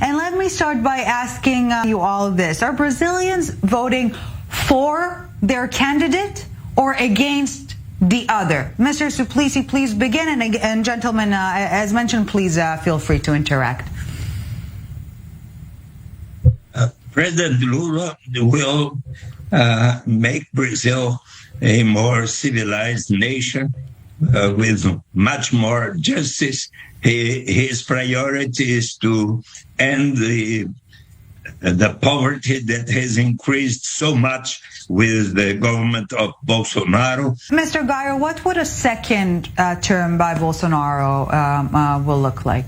And let me start by asking you all this. Are Brazilians voting for their candidate or against the other? Mr. Suplicy, please begin. And gentlemen, as mentioned, please feel free to interact. President Lula will make Brazil a more civilized nation with much more justice. His priority is to end the poverty that has increased so much with the government of Bolsonaro. Mr. Geyer, what would a second term by Bolsonaro will look like?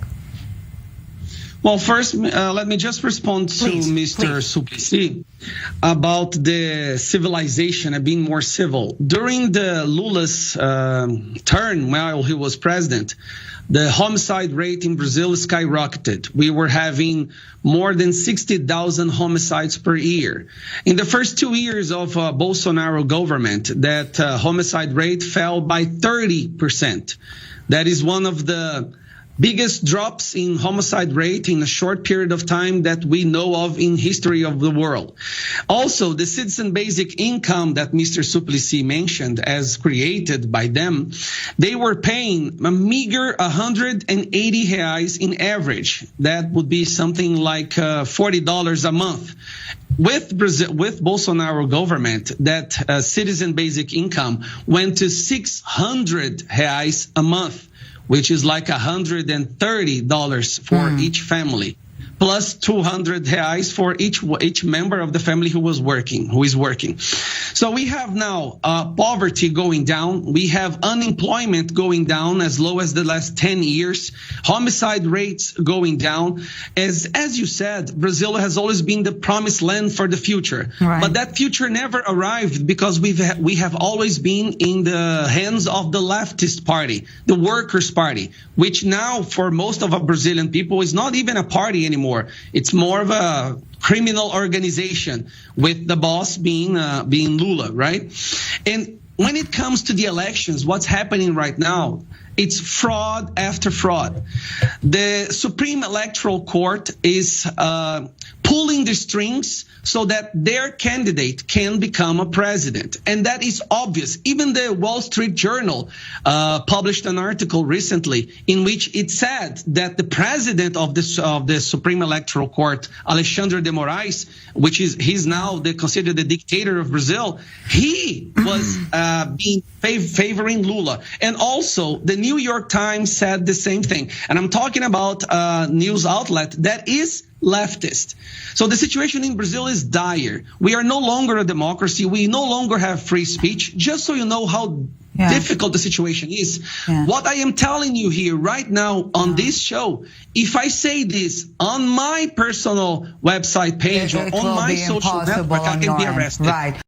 Well, first, let me just respond to Mr. Suplicy about the civilization and being more civil. During the Lula's term, while he was president, the homicide rate in Brazil skyrocketed. We were having more than 60,000 homicides per year. In the first 2 years of Bolsonaro government, that homicide rate fell by 30%. That is one of the biggest drops in homicide rate in a short period of time that we know of in history of the world. Also, the citizen basic income that Mr. Suplicy mentioned as created by them, they were paying a meager 180 reais in average. That would be something like $40 a month. With Bolsonaro government, that citizen basic income went to 600 reais a month, which is like $130 for each family, plus 200 reais for each member of the family who is working. So we have now poverty going down. We have unemployment going down as low as the last 10 years. Homicide rates going down. As you said, Brazil has always been the promised land for the future. Right. But that future never arrived because we have always been in the hands of the leftist party, the Workers' Party, which now for most of our Brazilian people is not even a party anymore. It's more of a criminal organization with the boss being Lula, right? And when it comes to the elections, what's happening right now, it's fraud after fraud. The Supreme Electoral Court is pulling the strings so that their candidate can become a president. And that is obvious. Even the Wall Street Journal published an article recently in which it said that the president of the Supreme Electoral Court, Alexandre de Moraes, he's now considered the dictator of Brazil, he was favoring Lula. And also the New York Times said the same thing. And I'm talking about a news outlet that is leftist. So the situation in Brazil is dire. We are no longer a democracy. We no longer have free speech. Just so you know how difficult the situation is. Yeah. What I am telling you here right now on this show, if I say this on my personal website page or on my social network, I can be arrested. Right.